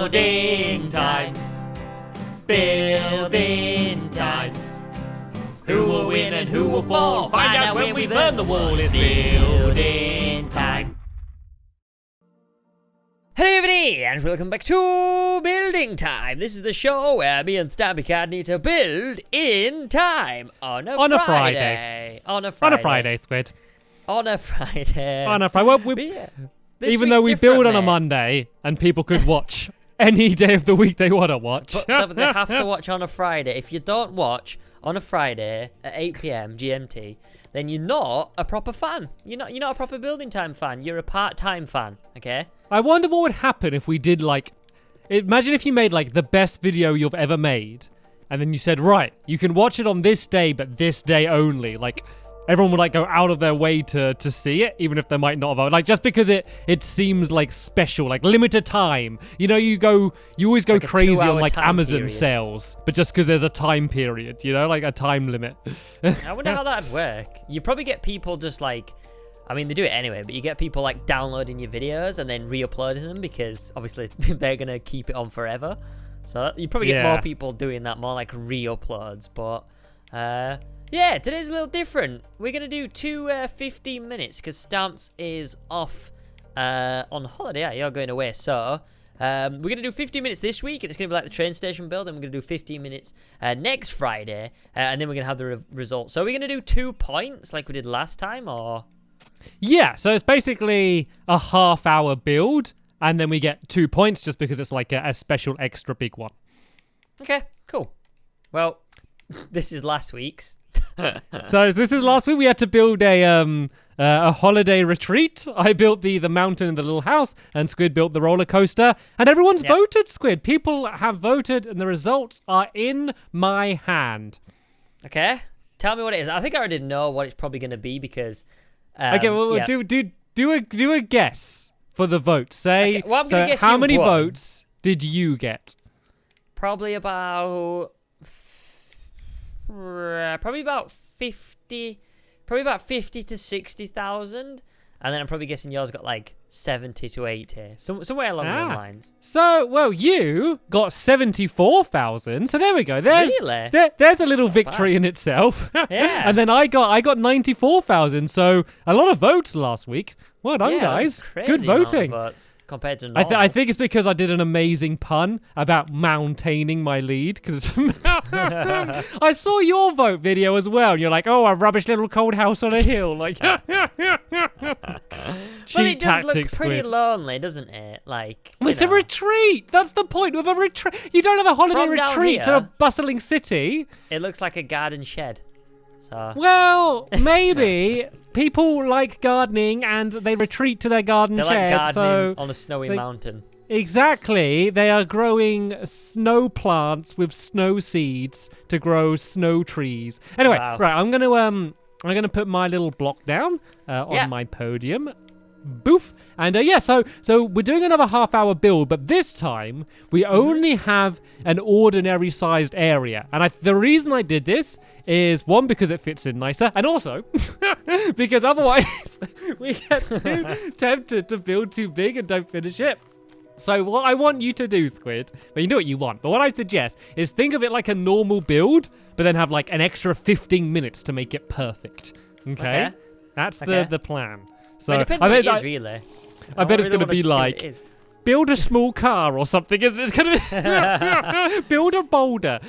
Building time. Building time. Who will win and who will fall? Find out when we burn the wall. It's building time. Hello everybody, and welcome back to Building Time. This is the show where me and Stampylonghead need to build in time on a Friday. On a Friday, Squid. On a Friday. Well, even though we build on a Monday and people could watch any day of the week they want to watch. But they have to watch on a Friday. If you don't watch on a Friday at 8 p.m. GMT, then you're not a proper fan. You're not a proper Building Time fan. You're a part-time fan, okay? I wonder what would happen if we did, like... Imagine if you made, like, the best video you've ever made, and then you said, right, you can watch it on this day, but this day only. Like, everyone would, like, go out of their way to see it, even if they might not have... Like, just because it seems, like, special, like, limited time. You know, you always go like crazy on, like, Amazon sales, but just because there's a time period, you know? Like, a time limit. I wonder how that'd work. You probably get people just, like... I mean, they do it anyway, but you get people like downloading your videos and then re-uploading them because obviously they're going to keep it on forever. So you probably get more people doing that, more like re-uploads. But yeah, today's a little different. We're going to do two 15 minutes because Stamps is off on holiday. Yeah, you're going away. So we're going to do 15 minutes this week and it's going to be like the train station build. And we're going to do 15 minutes next Friday. And then we're going to have the results. So we're going to do 2 points like we did last time or... Yeah, so it's basically a half-hour build, and then we get 2 points just because it's like a special extra big one. Okay, cool. Well, this is last week's. So this is last week. We had to build a holiday retreat. I built the mountain and the little house, and Squid built the roller coaster. And everyone's voted, Squid. People have voted, and the results are in my hand. Okay, tell me what it is. I think I already know what it's probably going to be because... okay, well, do a guess for the vote. Say, okay, well, I'm gonna guess how many votes did you get? Probably about 50 to 60,000. And then I'm probably guessing yours got like 70 to 80, somewhere along those lines. So, well, you got 74,000. So there we go. There's a little victory in itself. Yeah. And then I got 94,000. So a lot of votes last week. Well done, guys. Good voting. Compared to normal. I think it's because I did an amazing pun about mountaining my lead. Because I saw your vote video as well. And you're like, oh, a rubbish little cold house on a hill. Like, but it does look pretty lonely, doesn't it? Like, it's a retreat. That's the point of a retreat. You don't have a holiday retreat to a bustling city. It looks like a garden shed. So. Well, maybe people like gardening and they retreat to their garden shed. They like gardening so on a snowy mountain. Exactly. They are growing snow plants with snow seeds to grow snow trees. Anyway, right, I'm gonna put my little block down on my podium. Boof. And so we're doing another half-hour build, but this time we only have an ordinary sized area. And the reason I did this is, one, because it fits in nicer, and also because otherwise we get too tempted to build too big and don't finish it. So what I want you to do, Squid, well, you know what you want, but what I suggest is think of it like a normal build, but then have like an extra 15 minutes to make it perfect. Okay? That's the plan. So it depends what it is, really. I bet it's going to be like, build a small car or something, isn't it? It's going to be build a boulder.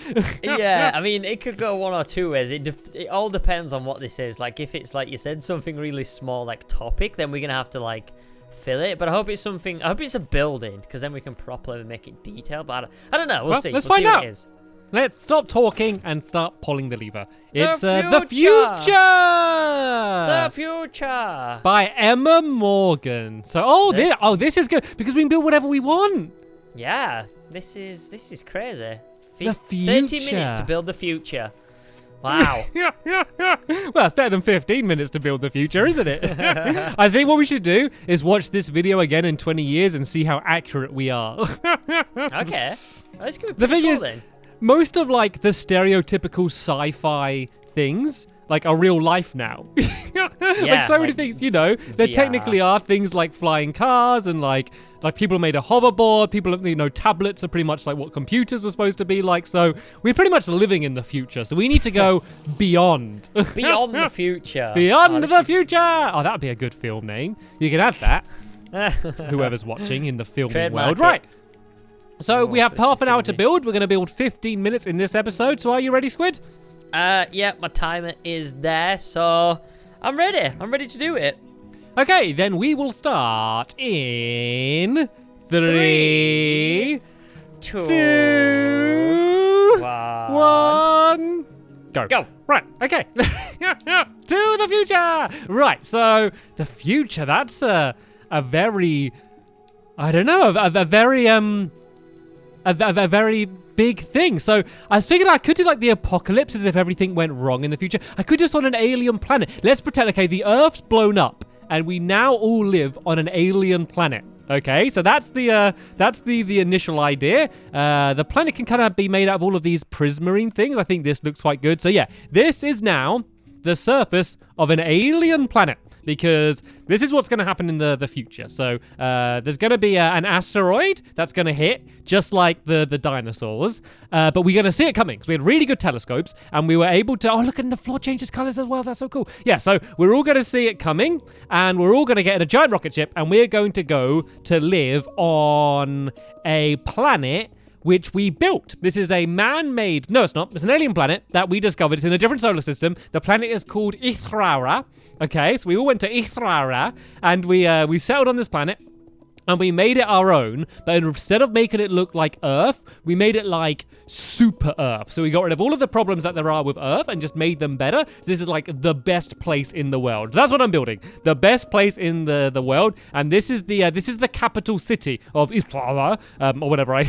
Yeah, I mean, it could go one or two ways. It all depends on what this is. Like, if it's, like you said, something really small, like topic, then we're going to have to, like, fill it. But I hope it's something, I hope it's a building, because then we can properly make it detailed. But I don't know. We'll see. Let's find out. What it is. Let's stop talking and start pulling the lever. It's The Future! The Future! By Emma Morgan. So, this is good, because we can build whatever we want. Yeah, this is crazy. The future. 30 minutes to build the future. Wow. Well, it's better than 15 minutes to build the future, isn't it? I think what we should do is watch this video again in 20 years and see how accurate we are. Okay. The thing is, most of like the stereotypical sci-fi things like a real life now. Like so many things, you know, there technically are things like flying cars and like people made a hoverboard, people, you know, tablets are pretty much like what computers were supposed to be like. So we're pretty much living in the future. So we need to go beyond. Beyond the future. Beyond the future. Oh, that would be a good film name. You can add that. Whoever's watching in the filming world. Right. So we have half an hour to build. We're going to build 15 minutes in this episode. So are you ready, Squid? Yeah, my timer is there. So I'm ready. I'm ready to do it. Okay, then we will start in 3, 2, 1. Go. Right, okay. To the future. Right, so the future, that's a very, I don't know, a very big thing. So I was thinking I could do like the apocalypse as if everything went wrong in the future. I could just on an alien planet. Let's pretend, okay, the Earth's blown up and we now all live on an alien planet. Okay, so that's the initial idea. The planet can kind of be made out of all of these prismarine things. I think this looks quite good. So yeah, this is now the surface of an alien planet, because this is what's going to happen in the future. So there's going to be an asteroid that's going to hit, just like the dinosaurs. But we're going to see it coming, because we had really good telescopes, and we were able to... Oh, look, and the floor changes colors as well. That's so cool. Yeah, so we're all going to see it coming, and we're all going to get in a giant rocket ship, and we're going to go to live on a planet which we built. This is a man-made... No, it's not. It's an alien planet that we discovered. It's in a different solar system. The planet is called Ithrara. Okay, so we all went to Ithrara, and we settled on this planet, and we made it our own, but instead of making it look like Earth, we made it like Super Earth. So we got rid of all of the problems that there are with Earth and just made them better. So this is like the best place in the world. That's what I'm building. The best place in the world. And this is the capital city of Ithrara, or whatever I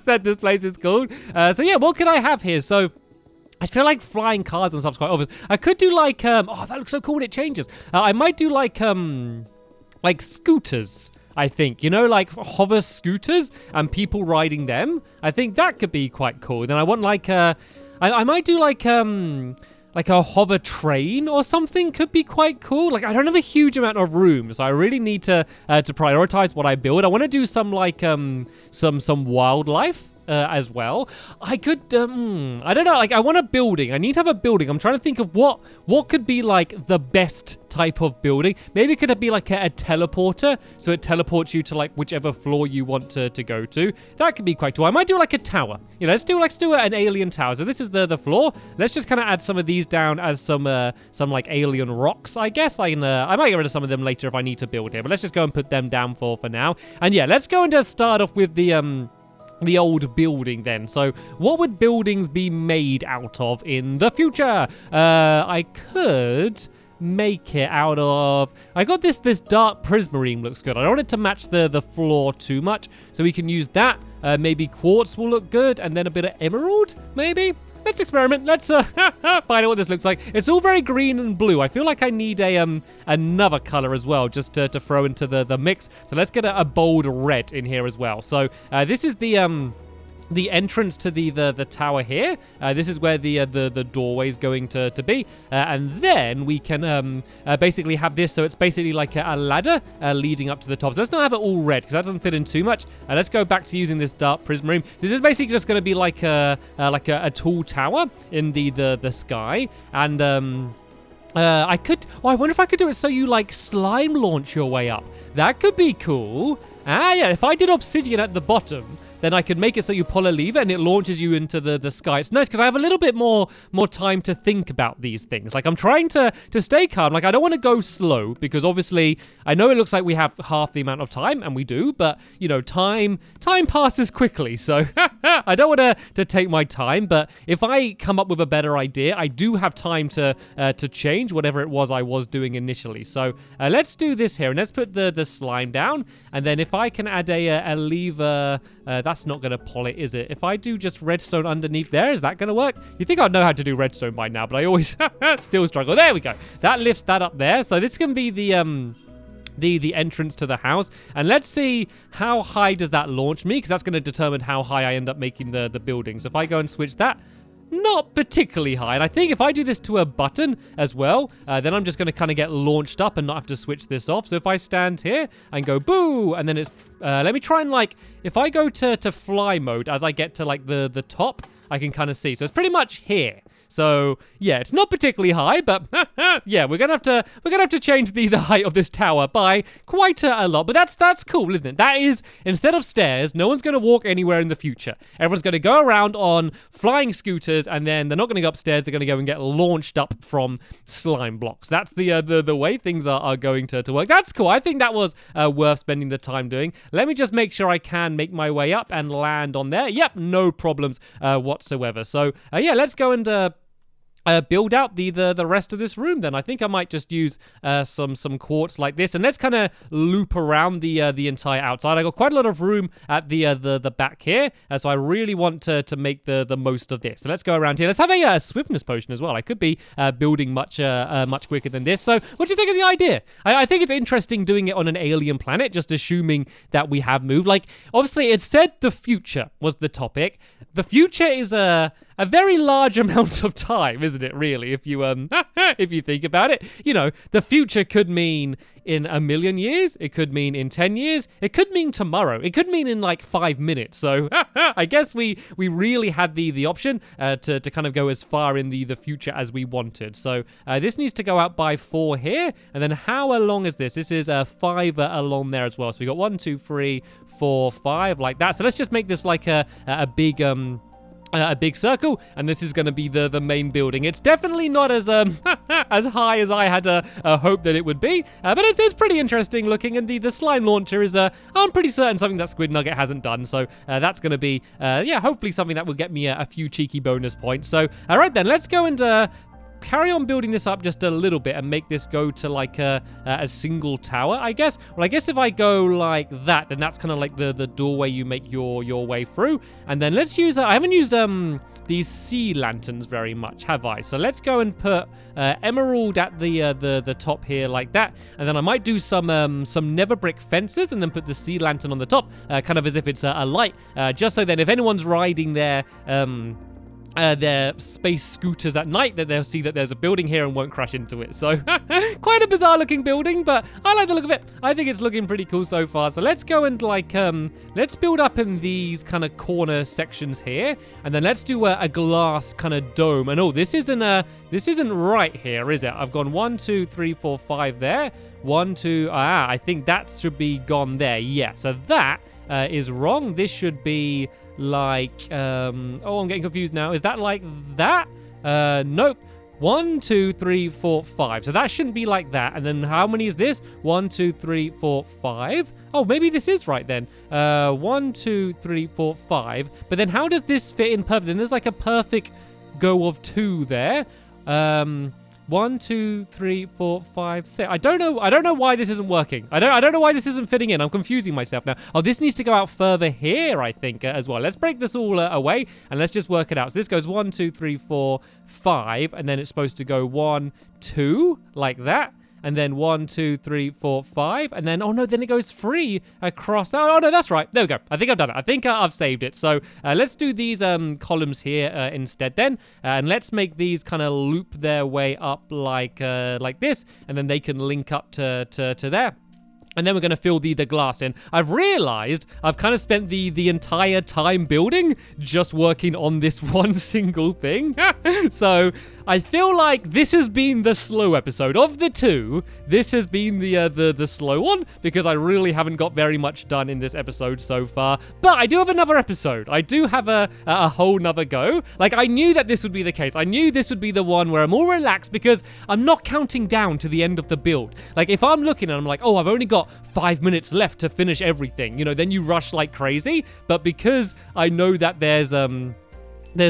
said this place is called. So yeah, what can I have here? So I feel like flying cars and stuff's quite obvious. I could do like, oh, that looks so cool when it changes. I might do like scooters. I think, you know, like hover scooters and people riding them. I think that could be quite cool. Then I want like I might do like a hover train or something. Could be quite cool. Like I don't have a huge amount of room, so I really need to prioritize what I build. I want to do some like some wildlife. As well. I could, I don't know, like I want a building. I need to have a building. I'm trying to think of what could be like the best type of building. Maybe it could be like a teleporter, so it teleports you to like whichever floor you want to go to. That could be quite cool. I might do like a tower. You know, let's do an alien tower. So this is the floor. Let's just kind of add some of these down as some like alien rocks, I guess. I might get rid of some of them later if I need to build here, but let's just go and put them down for now. And yeah, let's go and just start off with the old building then. So what would buildings be made out of in the future? I could make it out of... I got this dark prismarine looks good. I don't want it to match the floor too much, so we can use that. Maybe quartz will look good, and then a bit of emerald, maybe? Let's experiment. Let's find out what this looks like. It's all very green and blue. I feel like I need another color as well, just to throw into the mix. So let's get a bold red in here as well. So this is the entrance to the tower here. This is where the doorway is going to be, and then we can basically have this, so it's basically like a ladder leading up to the top. So let's not have it all red, because that doesn't fit in too much. Let's go back to using this dark prismarine. This is basically just going to be like a tall tower in the sky, and I wonder if I could do it so you like slime launch your way up. That could be cool. Yeah, if I did obsidian at the bottom, then I could make it so you pull a lever and it launches you into the sky. It's nice because I have a little bit more time to think about these things. Like I'm trying to stay calm. Like I don't want to go slow, because obviously I know it looks like we have half the amount of time, and we do, but you know, time passes quickly. So I don't want to take my time, but if I come up with a better idea, I do have time to change whatever it was I was doing initially. So let's do this here, and let's put the slime down, and then if I can add a lever, that's not going to pull it, is it? If I do just redstone underneath there, is that going to work? You think I'd know how to do redstone by now, but I always still struggle. There we go. That lifts that up there. So this can be the entrance to the house, and let's see how high does that launch me, because that's going to determine how high I end up making the building. So if I go and switch that, not particularly high. And I think if I do this to a button as well, then I'm just going to kind of get launched up and not have to switch this off. So if I stand here and go boo, and then it's, let me try and like, if I go to fly mode as I get to like the top, I can kind of see. So it's pretty much here. So yeah, it's not particularly high, but yeah, we're gonna have to change the height of this tower by quite a lot. But that's cool, isn't it? That is, instead of stairs, no one's gonna walk anywhere in the future. Everyone's gonna go around on flying scooters, and then they're not gonna go upstairs. They're gonna go and get launched up from slime blocks. That's the way things are going to work. That's cool. I think that was worth spending the time doing. Let me just make sure I can make my way up and land on there. Yep, no problems whatsoever. So yeah, let's go and build out the rest of this room then. I think I might just use some quartz like this, and let's kind of loop around the entire outside. I got quite a lot of room at the back here, so I really want to make the most of this. So let's go around here. Let's have a swiftness potion as well. I could be building much quicker than this. So what do you think of the idea? I think it's interesting doing it on an alien planet, just assuming that we have moved. Like, obviously it said the future was the topic. The future is a very large amount of time, isn't it, really, if you if you think about it? You know, the future could mean in 1,000,000 years, it could mean in 10 years, it could mean tomorrow, it could mean in like 5 minutes. So I guess we really had the option to kind of go as far in the future as we wanted. So this needs to go out by 4 here, and then how long is this? This is 5 along there as well. So we got 1, 2, 3, 4, 5 like that. So let's just make this like a big circle, and this is going to be the main building. It's definitely not as as high as I had hoped that it would be, but it's pretty interesting looking. And the slime launcher is I'm pretty certain something that Squid Nugget hasn't done. So that's going to be yeah, hopefully something that will get me a few cheeky bonus points. So all right then, let's go and carry on building this up just a little bit and make this go to like a single tower, I guess. Well, I guess if I go like that, then that's kind of like the doorway you make your way through. And then let's use I haven't used these sea lanterns very much, have I? So let's go and put emerald at the top here like that, and then I might do some nether brick fences and then put the sea lantern on the top, kind of as if it's a light, just so then if anyone's riding their space scooters at night, that they'll see that there's a building here and won't crash into it. So quite a bizarre looking building, but I like the look of it. I think it's looking pretty cool so far. So let's go and like let's build up in these kind of corner sections here, and then let's do a glass kind of dome. And oh, this isn't right here, is it? I've gone 1, 2, 3, 4, 5 there. 1, 2, I think that should be gone there. Yeah, so that is wrong. This should be like oh, I'm getting confused now. Is that like that? Nope. 1, 2, 3, 4, 5. So that shouldn't be like that. And then how many is this? 1, 2, 3, 4, 5. Oh, maybe this is right then. 1, 2, 3, 4, 5. But then how does this fit in perfect? Then there's like a perfect go of 2 there. 1, 2, 3, 4, 5, 6. I don't know why this isn't working. I don't know why this isn't fitting in. I'm confusing myself now. Oh, this needs to go out further here, I think, as well. Let's break this all away and let's just work it out. So this goes 1, 2, 3, 4, 5, and then it's supposed to go 1, 2 like that. And then 1, 2, 3, 4, 5. And then, oh no, then it goes 3 across. Oh no, that's right. There we go. I think I've done it. I think I've saved it. So let's do these columns here instead then. And let's make these kind of loop their way up like this. And then they can link up to there. And then we're going to fill the glass in. I've realized I've kind of spent the entire time building just working on this one single thing. So I feel like this has been the slow episode. Of the two, this has been the slow one because I really haven't got very much done in this episode so far. But I do have another episode. I do have a whole nother go. Like, I knew that this would be the case. I knew this would be the one where I'm more relaxed because I'm not counting down to the end of the build. Like, if I'm looking and I'm like, oh, I've only got 5 minutes left to finish everything, you know, then you rush like crazy. But because I know that there's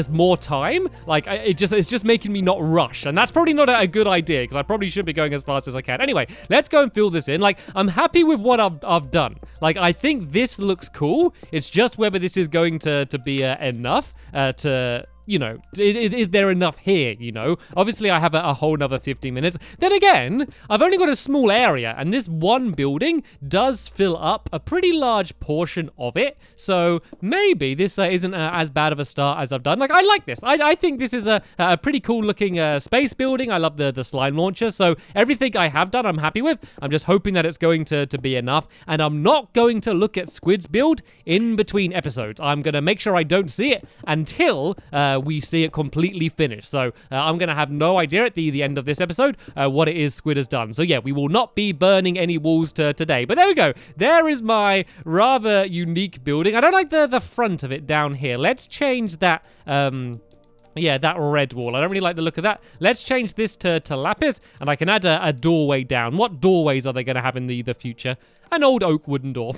more time, like it's just making me not rush, and that's probably not a good idea because I probably should be going as fast as I can. Anyway, let's go and fill this in. Like, I'm happy with what I've done. Like, I think this looks cool. It's just whether this is going to be enough to you know, is there enough here, you know? Obviously, I have a whole nother 15 minutes. Then again, I've only got a small area, and this one building does fill up a pretty large portion of it. So maybe this isn't as bad of a start as I've done. Like, I like this. I think this is a pretty cool looking space building. I love the slime launcher. So everything I have done, I'm happy with. I'm just hoping that it's going to be enough. And I'm not going to look at Squid's build in between episodes. I'm going to make sure I don't see it until we see it completely finished. So I'm going to have no idea at the end of this episode what it is Squid has done. So yeah, we will not be burning any walls today. But there we go. There is my rather unique building. I don't like the front of it down here. Let's change that. Yeah, that red wall. I don't really like the look of that. Let's change this to lapis, and I can add a doorway down. What doorways are they going to have in the future? An old oak wooden door.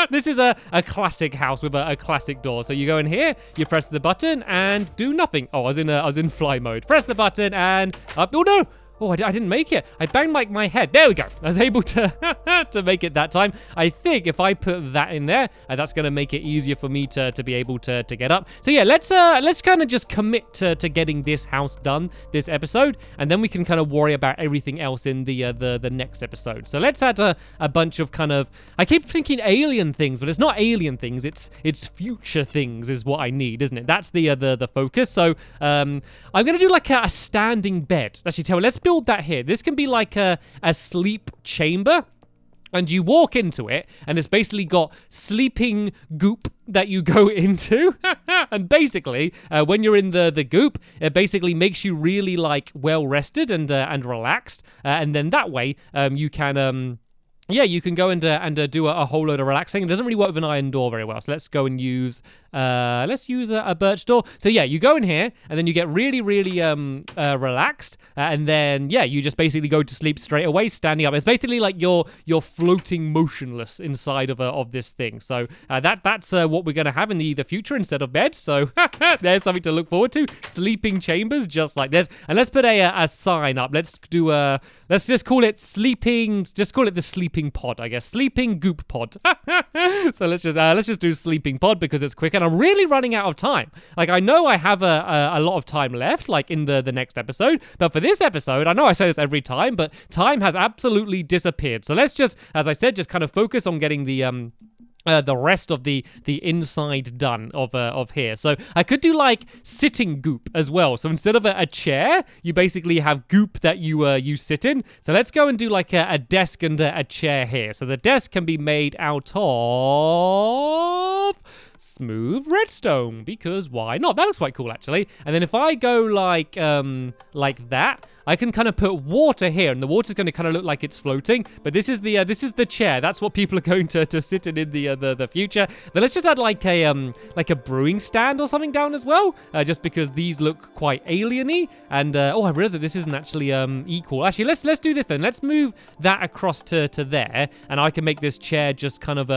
This is a classic house with a classic door. So you go in here, you press the button, and do nothing. Oh, I was in fly mode. Press the button, and up. Oh, no! Oh, I didn't make it. I banged my head. There we go. I was able to to make it that time. I think if I put that in there, that's going to make it easier for me to be able to get up. So yeah, let's kind of just commit to getting this house done this episode, and then we can kind of worry about everything else in the next episode. So let's add a bunch of kind of, I keep thinking alien things, but it's not alien things. It's future things is what I need, isn't it? That's the focus. So I'm going to do like a standing bed. Actually, let's build that here. This can be like a sleep chamber, and you walk into it, and it's basically got sleeping goop that you go into. And basically, when you're in the goop, it basically makes you really like well rested and relaxed, and then that way you can yeah, you can go and do a whole load of relaxing. It doesn't really work with an iron door very well. So let's go and use, a birch door. So yeah, you go in here and then you get really, really relaxed. And then, yeah, you just basically go to sleep straight away, standing up. It's basically like you're floating motionless inside of this thing. So that's what we're going to have in the future instead of bed. So there's something to look forward to. Sleeping chambers just like this. And let's put a sign up. Let's just call it the sleeping pod, I guess. Sleeping goop pod. So let's just do sleeping pod because it's quick, and I'm really running out of time. Like, I know I have a lot of time left, like in the next episode, but for this episode, I know I say this every time, but time has absolutely disappeared. So let's just, as I said, just kind of focus on getting the rest of the inside done of here. So I could do like sitting goop as well. So instead of a chair, you basically have goop that you sit in. So let's go and do like a desk and a chair here. So the desk can be made out of smooth redstone, because why not? That looks quite cool actually. And then if I go like that, I can kind of put water here, and the water's going to kind of look like it's floating. But this is the chair. That's what people are going to sit in the future. Then let's just add like a brewing stand or something down as well, just because these look quite alien-y. And I realized that this isn't actually equal. Actually, let's do this then. Let's move that across to there, and I can make this chair just kind of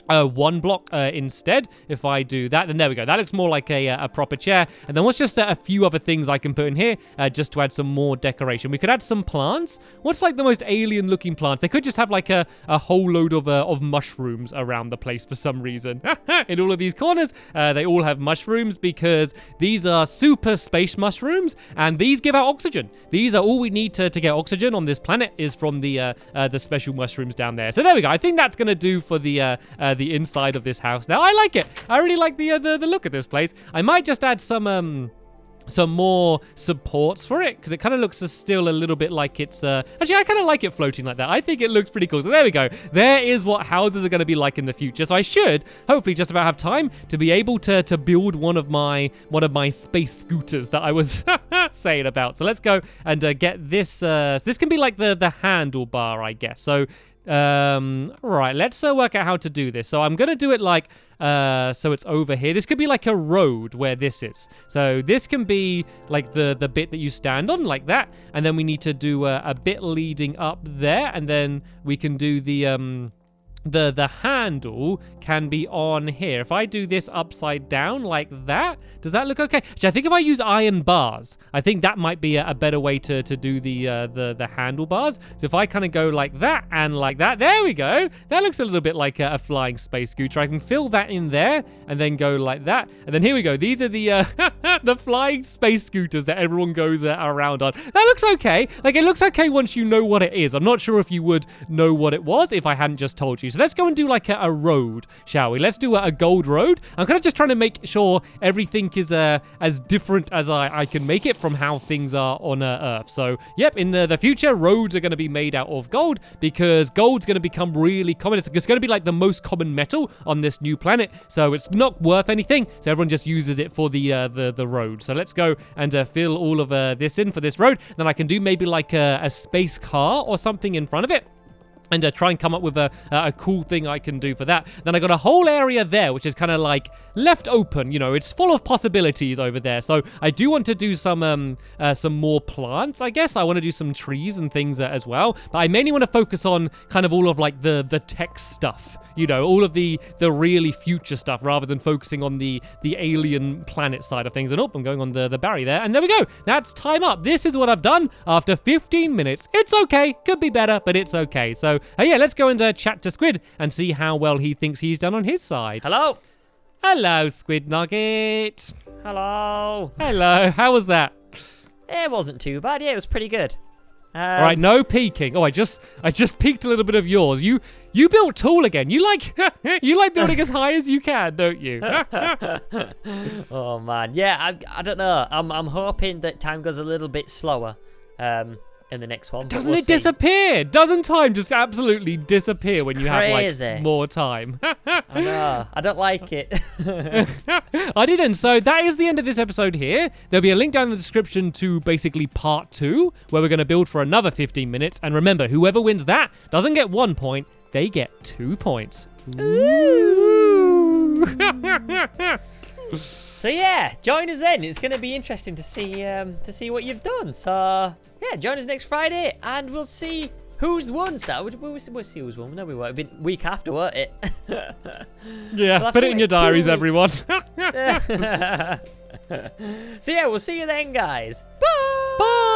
one block instead. If I do that, then there we go. That looks more like a proper chair. And then what's just a few other things I can put in here just to add some more decoration. We could add some plants. What's like the most alien looking plants? They could just have like a whole load of mushrooms around the place for some reason. In all of these corners, they all have mushrooms because these are super space mushrooms, and these give out oxygen. These are all we need to get oxygen on this planet is from the special mushrooms down there. So there we go. I think that's gonna do for the inside of this house. Now I like it. I really like the look of this place. I might just add some more supports for it because it kind of looks still a little bit like it's actually I kind of like it floating like that. I think it looks pretty cool. So there we go. There is what houses are going to be like in the future. So I should hopefully just about have time to be able to build one of my space scooters that I was saying about. So let's go and get this. This can be like the handlebar, I guess. So right, let's work out how to do this. So I'm gonna do it like so it's over here. This could be like a road where this is. So this can be like the bit that you stand on like that, and then we need to do a bit leading up there, and then we can do the the handle can be on here. If I do this upside down like that, does that look okay? Actually, I think if I use iron bars, I think that might be a better way to do the handlebars. So if I kind of go like that and like that, there we go. That looks a little bit like a flying space scooter. I can fill that in there and then go like that. And then here we go. These are the the flying space scooters that everyone goes around on. That looks okay. Like, it looks okay once you know what it is. I'm not sure if you would know what it was if I hadn't just told you. So let's go and do like a road, shall we? Let's do a gold road. I'm kind of just trying to make sure everything is as different as I can make it from how things are on Earth. So, yep, in the future, roads are going to be made out of gold because gold's going to become really common. It's going to be like the most common metal on this new planet. So it's not worth anything. So everyone just uses it for the road. So let's go and fill all of this in for this road. Then I can do maybe like a space car or something in front of it. And try and come up with a cool thing I can do for that. Then I got a whole area there, which is kind of like left open. You know, it's full of possibilities over there. So I do want to do some more plants, I guess. I want to do some trees and things as well. But I mainly want to focus on kind of all of like the tech stuff. You know, all of the really future stuff rather than focusing on the alien planet side of things. And I'm going on the barrier there. And there we go. That's time up. This is what I've done after 15 minutes. It's okay. Could be better, but it's okay. So, yeah, let's go and chat to Squid and see how well he thinks he's done on his side. Hello. Hello, Squid Nugget. Hello. Hello. How was that? It wasn't too bad. Yeah, it was pretty good. All right, no peeking. Oh, I just peeked a little bit of yours. You built tall again. You like building as high as you can, don't you? Oh man, yeah. I don't know. I'm hoping that time goes a little bit slower. In the next one. Doesn't it disappear? Doesn't time just absolutely disappear when you have like more time? I know. I don't like it. I didn't. So that is the end of this episode here. There'll be a link down in the description to basically part 2, where we're going to build for another 15 minutes. And remember, whoever wins that doesn't get 1 point. They get 2 points. Ooh. So yeah, join us then. It's going to be interesting to see what you've done. So yeah, join us next Friday, and we'll see who's won. We'll see who's won. No, we won't. It'll be week after, won't it? Yeah, we'll put it in your diaries, everyone. So yeah, we'll see you then, guys. Bye. Bye.